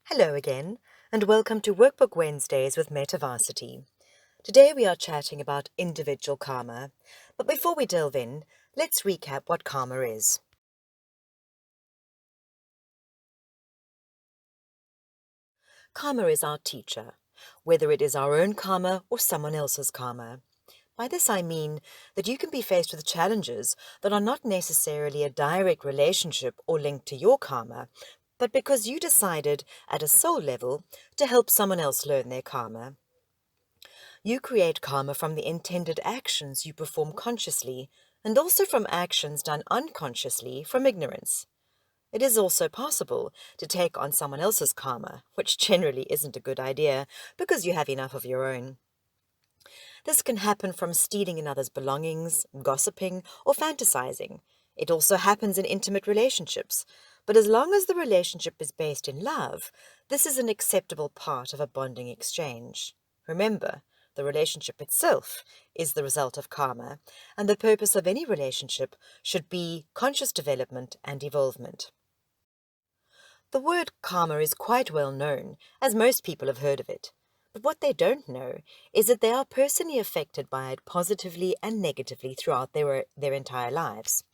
Hello again, and welcome to Workbook Wednesdays with METAVarsity. Today we are chatting about individual karma, but before we delve in, let's recap what karma is. Karma is our teacher, whether it is our own karma or someone else's karma. By this I mean that you can be faced with challenges that are not necessarily a direct relationship or link to your karma, but because you decided at a soul level to help someone else learn their karma. You create karma from the intended actions you perform consciously, and also from actions done unconsciously from ignorance. It is also possible to take on someone else's karma, which generally isn't a good idea because you have enough of your own. This can happen from stealing another's belongings, gossiping, or fantasizing. It also happens in intimate relationships, but as long as the relationship is based in love, this is an acceptable part of a bonding exchange. Remember, the relationship itself is the result of karma, and the purpose of any relationship should be conscious development and evolvement. The word karma is quite well known, as most people have heard of it. But what they don't know is that they are personally affected by it positively and negatively throughout their entire lives.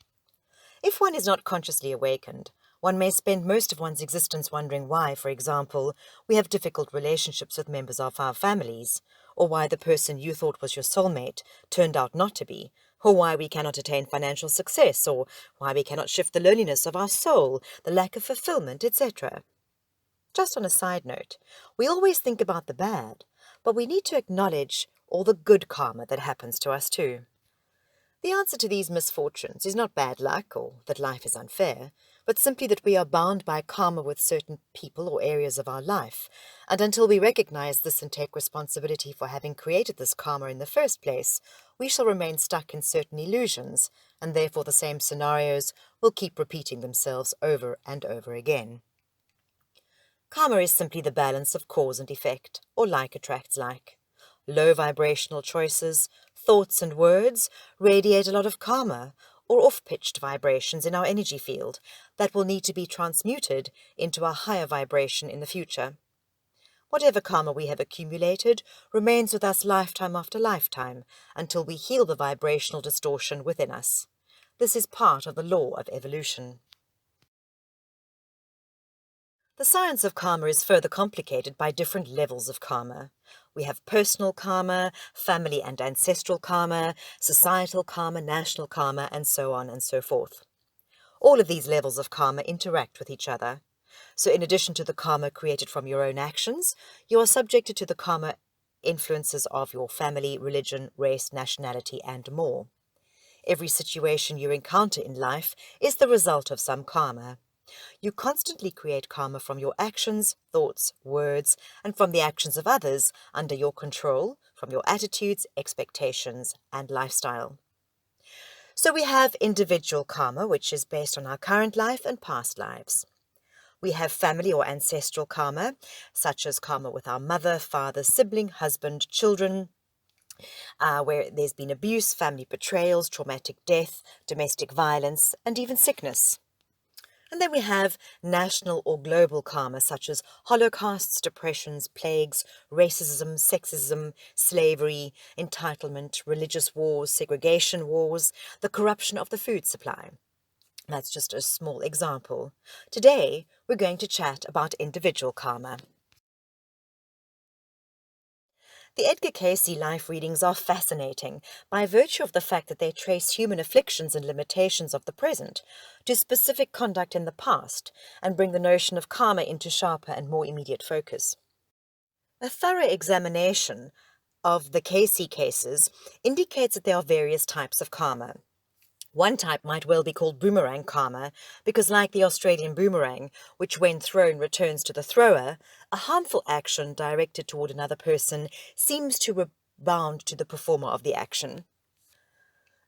If one is not consciously awakened, one may spend most of one's existence wondering why, for example, we have difficult relationships with members of our families, or why the person you thought was your soulmate turned out not to be, or why we cannot attain financial success, or why we cannot shift the loneliness of our soul, the lack of fulfillment, etc. Just on a side note, we always think about the bad, but we need to acknowledge all the good karma that happens to us too. The answer to these misfortunes is not bad luck or that life is unfair, but simply that we are bound by karma with certain people or areas of our life, and until we recognize this and take responsibility for having created this karma in the first place, we shall remain stuck in certain illusions, and therefore the same scenarios will keep repeating themselves over and over again. Karma is simply the balance of cause and effect, or like attracts like. Low vibrational choices, thoughts and words radiate a lot of karma, or off-pitched vibrations in our energy field that will need to be transmuted into a higher vibration in the future. Whatever karma we have accumulated remains with us lifetime after lifetime until we heal the vibrational distortion within us. This is part of the law of evolution. The science of karma is further complicated by different levels of karma. We have personal karma, family and ancestral karma, societal karma, national karma, and so on and so forth. All of these levels of karma interact with each other. So in addition to the karma created from your own actions, you are subjected to the karma influences of your family, religion, race, nationality, and more. Every situation you encounter in life is the result of some karma. You constantly create karma from your actions, thoughts, words, and from the actions of others under your control, from your attitudes, expectations, and lifestyle. So we have individual karma, which is based on our current life and past lives. We have family or ancestral karma, such as karma with our mother, father, sibling, husband, children, where there's been abuse, family betrayals, traumatic death, domestic violence, and even sickness. And then we have national or global karma, such as holocausts, depressions, plagues, racism, sexism, slavery, entitlement, religious wars, segregation wars, the corruption of the food supply. That's just a small example. Today, we're going to chat about individual karma. The Edgar Cayce life readings are fascinating by virtue of the fact that they trace human afflictions and limitations of the present to specific conduct in the past and bring the notion of karma into sharper and more immediate focus. A thorough examination of the Cayce cases indicates that there are various types of karma. One type might well be called boomerang karma, because like the Australian boomerang, which when thrown returns to the thrower, a harmful action directed toward another person seems to rebound to the performer of the action.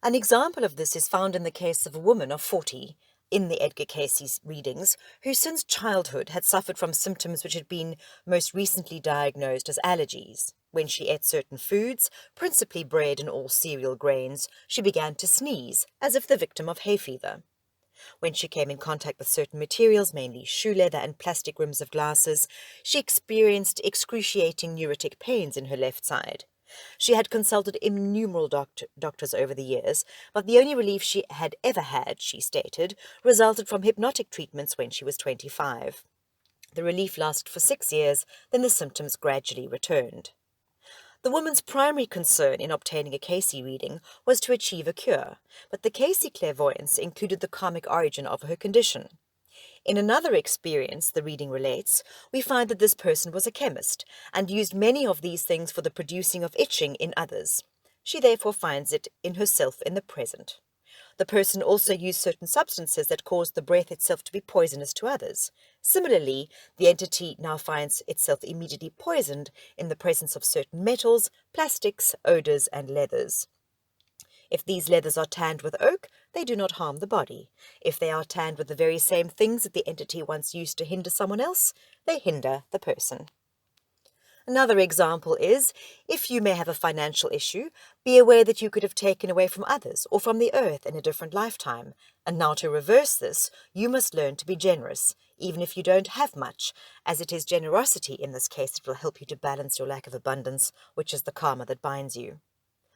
An example of this is found in the case of a woman of 40 in the Edgar Cayce readings, who since childhood had suffered from symptoms which had been most recently diagnosed as allergies. When she ate certain foods, principally bread and all cereal grains, she began to sneeze, as if the victim of hay fever. When she came in contact with certain materials, mainly shoe leather and plastic rims of glasses, she experienced excruciating neurotic pains in her left side. She had consulted innumerable doctors over the years, but the only relief she had ever had, she stated, resulted from hypnotic treatments when she was 25. The relief lasted for 6 years, then the symptoms gradually returned. The woman's primary concern in obtaining a Casey reading was to achieve a cure, but the Casey clairvoyance included the karmic origin of her condition. In another experience, the reading relates, we find that this person was a chemist and used many of these things for the producing of itching in others. She therefore finds it in herself in the present. The person also used certain substances that caused the breath itself to be poisonous to others. Similarly, the entity now finds itself immediately poisoned in the presence of certain metals, plastics, odors, and leathers. If these leathers are tanned with oak, they do not harm the body. If they are tanned with the very same things that the entity once used to hinder someone else, they hinder the person. Another example is, if you may have a financial issue, be aware that you could have taken away from others or from the earth in a different lifetime. And now to reverse this, you must learn to be generous, even if you don't have much, as it is generosity in this case that will help you to balance your lack of abundance, which is the karma that binds you.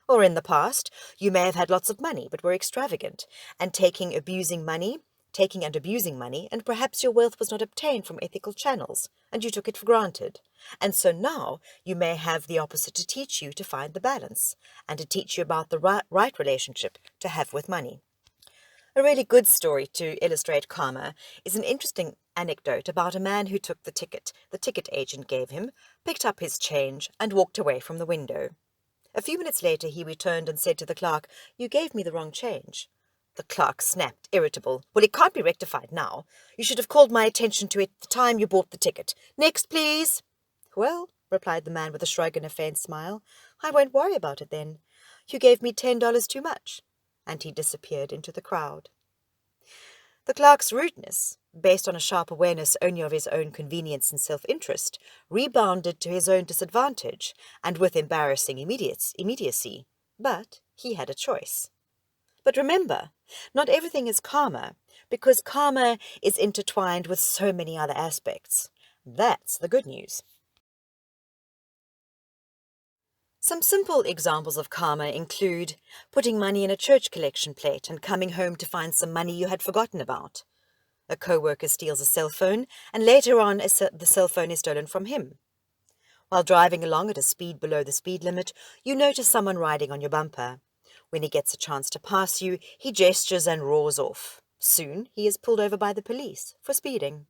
Or in the past, you may have had lots of money but were extravagant, and taking and abusing money, and perhaps your wealth was not obtained from ethical channels, and you took it for granted. And so now you may have the opposite to teach you to find the balance, and to teach you about the right relationship to have with money. A really good story to illustrate karma is an interesting anecdote about a man who took the ticket agent gave him, picked up his change, and walked away from the window. A few minutes later he returned and said to the clerk, "You gave me the wrong change." The clerk snapped, irritable. "Well, it can't be rectified now. You should have called my attention to it the time you bought the ticket. Next, please." "Well," replied the man with a shrug and a faint smile, "I won't worry about it then. You gave me $10 too much." And he disappeared into the crowd. The clerk's rudeness, based on a sharp awareness only of his own convenience and self-interest, rebounded to his own disadvantage, and with embarrassing immediacy. But he had a choice. But remember, not everything is karma, because karma is intertwined with so many other aspects. That's the good news. Some simple examples of karma include putting money in a church collection plate and coming home to find some money you had forgotten about. A co-worker steals a cell phone, and later on the cell phone is stolen from him. While driving along at a speed below the speed limit, you notice someone riding on your bumper. When he gets a chance to pass you, he gestures and roars off. Soon he is pulled over by the police for speeding.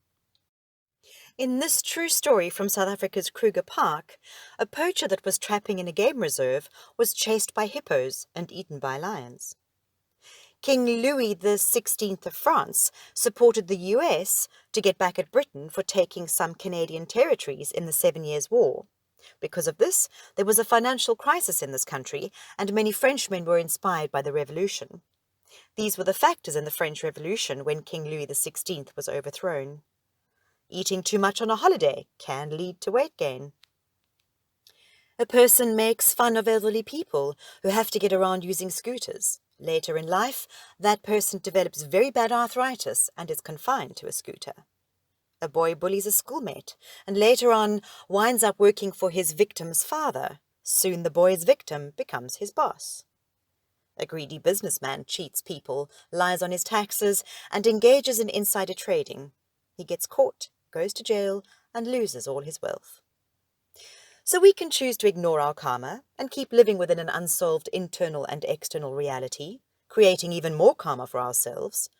In this true story from South Africa's Kruger Park, a poacher that was trapping in a game reserve was chased by hippos and eaten by lions. King Louis XVI of France supported the US to get back at Britain for taking some Canadian territories in the 7 Years' War. Because of this, there was a financial crisis in this country, and many Frenchmen were inspired by the revolution. These were the factors in the French Revolution when King Louis XVI was overthrown. Eating too much on a holiday can lead to weight gain. A person makes fun of elderly people who have to get around using scooters. Later in life, that person develops very bad arthritis and is confined to a scooter. A boy bullies a schoolmate and later on winds up working for his victim's father. Soon the boy's victim becomes his boss. A greedy businessman cheats people, lies on his taxes, and engages in insider trading. He gets caught, goes to jail, and loses all his wealth. So we can choose to ignore our karma and keep living within an unsolved internal and external reality, creating even more karma for ourselves.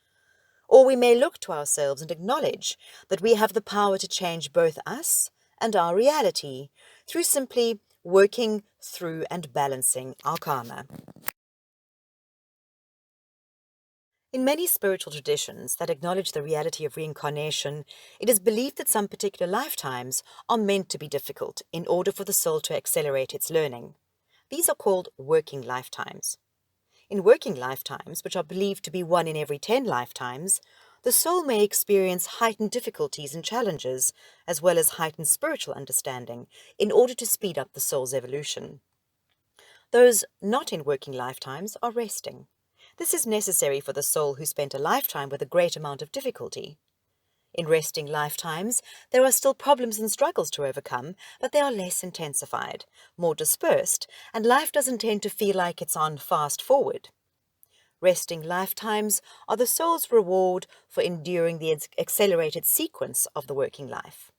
Or we may look to ourselves and acknowledge that we have the power to change both us and our reality through simply working through and balancing our karma. In many spiritual traditions that acknowledge the reality of reincarnation, it is believed that some particular lifetimes are meant to be difficult in order for the soul to accelerate its learning. These are called working lifetimes. In working lifetimes, which are believed to be 1 in every 10 lifetimes, the soul may experience heightened difficulties and challenges, as well as heightened spiritual understanding, in order to speed up the soul's evolution. Those not in working lifetimes are resting. This is necessary for the soul who spent a lifetime with a great amount of difficulty. In resting lifetimes, there are still problems and struggles to overcome, but they are less intensified, more dispersed, and life doesn't tend to feel like it's on fast forward. Resting lifetimes are the soul's reward for enduring the accelerated sequence of the working life.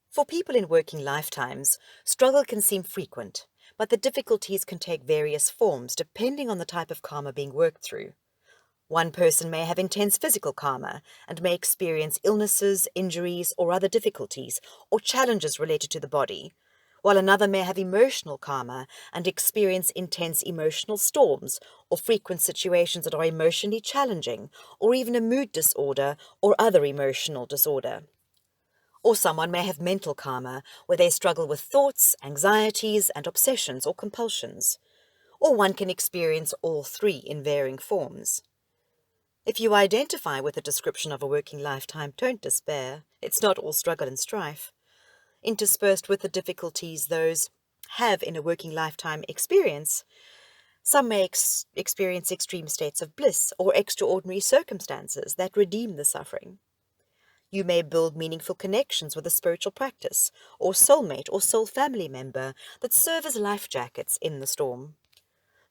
For people in working lifetimes, struggle can seem frequent, but the difficulties can take various forms depending on the type of karma being worked through. One person may have intense physical karma and may experience illnesses, injuries, or other difficulties or challenges related to the body, while another may have emotional karma and experience intense emotional storms or frequent situations that are emotionally challenging, or even a mood disorder or other emotional disorder. Or someone may have mental karma, where they struggle with thoughts, anxieties, and obsessions or compulsions. Or one can experience all three in varying forms. If you identify with a description of a working lifetime, don't despair. It's not all struggle and strife. Interspersed with the difficulties those have in a working lifetime experience, some may experience extreme states of bliss or extraordinary circumstances that redeem the suffering. You may build meaningful connections with a spiritual practice, or soulmate or soul family member that serve as life jackets in the storm.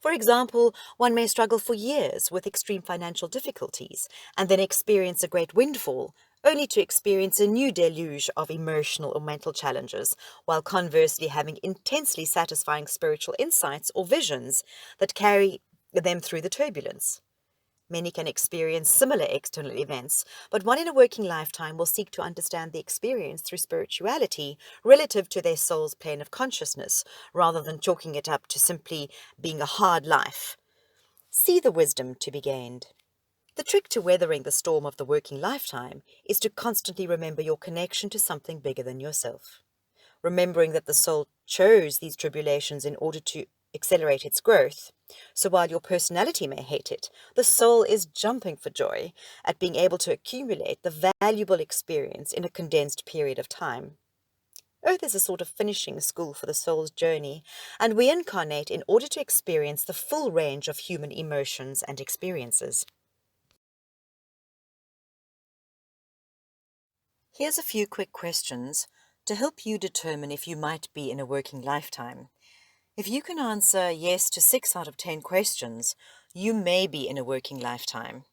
For example, one may struggle for years with extreme financial difficulties and then experience a great windfall, only to experience a new deluge of emotional or mental challenges, while conversely having intensely satisfying spiritual insights or visions that carry them through the turbulence. Many can experience similar external events, but one in a working lifetime will seek to understand the experience through spirituality relative to their soul's plane of consciousness, rather than chalking it up to simply being a hard life. See the wisdom to be gained. The trick to weathering the storm of the working lifetime is to constantly remember your connection to something bigger than yourself. Remembering that the soul chose these tribulations in order to accelerate its growth. So while your personality may hate it, the soul is jumping for joy at being able to accumulate the valuable experience in a condensed period of time. Earth is a sort of finishing school for the soul's journey, and we incarnate in order to experience the full range of human emotions and experiences. Here's a few quick questions to help you determine if you might be in a working lifetime. If you can answer yes to 6 out of 10 questions, you may be in a working lifetime.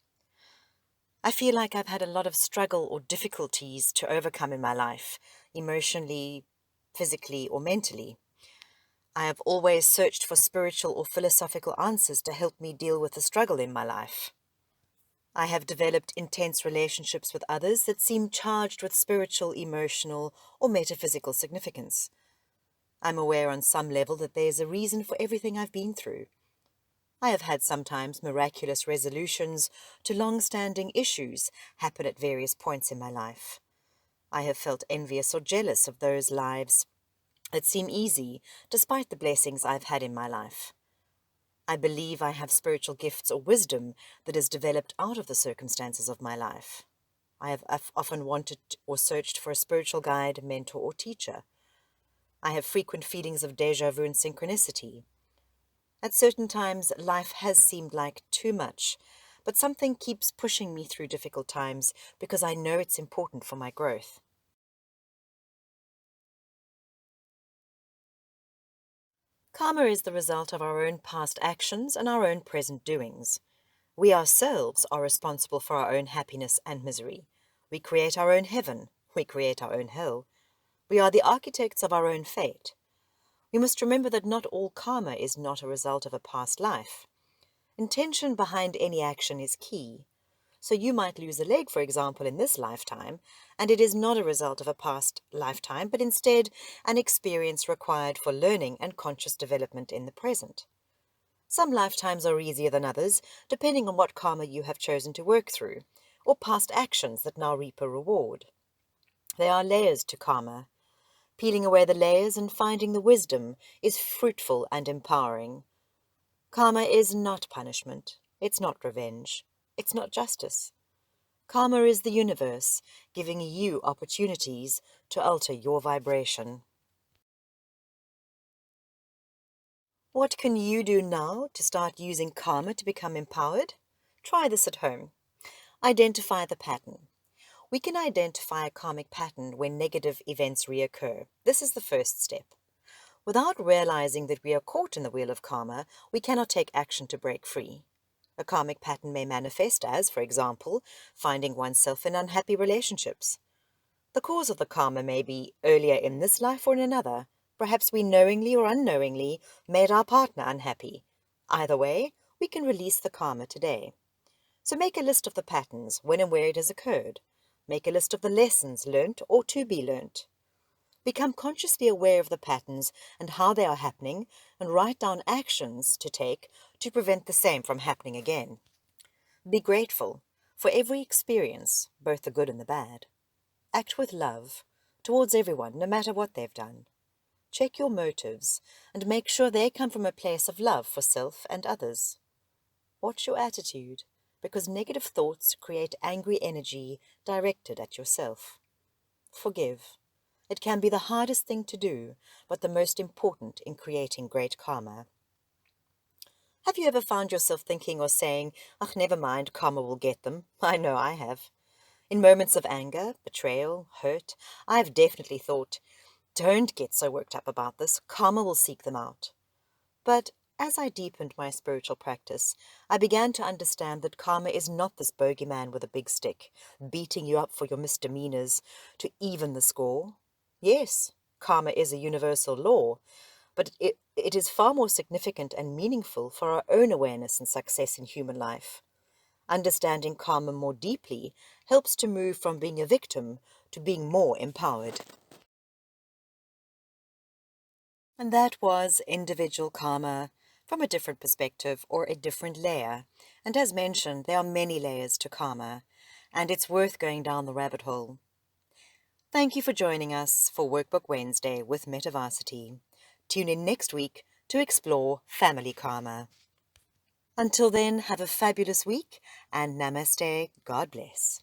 I feel like I've had a lot of struggle or difficulties to overcome in my life, emotionally, physically, or mentally. I have always searched for spiritual or philosophical answers to help me deal with the struggle in my life. I have developed intense relationships with others that seem charged with spiritual, emotional, or metaphysical significance. I'm aware on some level that there's a reason for everything I've been through. I have had sometimes miraculous resolutions to long-standing issues happen at various points in my life. I have felt envious or jealous of those lives that seem easy despite the blessings I've had in my life. I believe I have spiritual gifts or wisdom that is developed out of the circumstances of my life. I have often wanted or searched for a spiritual guide, mentor, or teacher. I have frequent feelings of déjà vu and synchronicity. At certain times, life has seemed like too much, but something keeps pushing me through difficult times because I know it's important for my growth. Karma is the result of our own past actions and our own present doings. We ourselves are responsible for our own happiness and misery. We create our own heaven. We create our own hell. We are the architects of our own fate. We must remember that not all karma is not a result of a past life. Intention behind any action is key. So you might lose a leg, for example, in this lifetime, and it is not a result of a past lifetime, but instead an experience required for learning and conscious development in the present. Some lifetimes are easier than others, depending on what karma you have chosen to work through, or past actions that now reap a reward. There are layers to karma. Peeling away the layers and finding the wisdom is fruitful and empowering. Karma is not punishment. It's not revenge. It's not justice. Karma is the universe, giving you opportunities to alter your vibration. What can you do now to start using karma to become empowered? Try this at home. Identify the pattern. We can identify a karmic pattern when negative events reoccur. This is the first step. Without realizing that we are caught in the wheel of karma, we cannot take action to break free. A karmic pattern may manifest as, for example, finding oneself in unhappy relationships. The cause of the karma may be earlier in this life or in another. Perhaps we knowingly or unknowingly made our partner unhappy. Either way, we can release the karma today. So make a list of the patterns, when and where it has occurred. Make a list of the lessons learnt or to be learnt. Become consciously aware of the patterns and how they are happening, and write down actions to take to prevent the same from happening again. Be grateful for every experience, both the good and the bad. Act with love towards everyone, no matter what they've done. Check your motives and make sure they come from a place of love for self and others. Watch your attitude, because negative thoughts create angry energy directed at yourself. Forgive. It can be the hardest thing to do, but the most important in creating great karma. Have you ever found yourself thinking or saying, "Ach, never mind, karma will get them"? I know I have. In moments of anger, betrayal, hurt, I have definitely thought, "Don't get so worked up about this, karma will seek them out." But as I deepened my spiritual practice, I began to understand that karma is not this bogeyman with a big stick, beating you up for your misdemeanors to even the score. Yes, karma is a universal law, but it is far more significant and meaningful for our own awareness and success in human life. Understanding karma more deeply helps to move from being a victim to being more empowered. And that was individual karma from a different perspective or a different layer. And as mentioned, there are many layers to karma, and it's worth going down the rabbit hole. Thank you for joining us for Workbook Wednesday with METAVarsity. Tune in next week to explore family karma. Until then, have a fabulous week and namaste. God bless.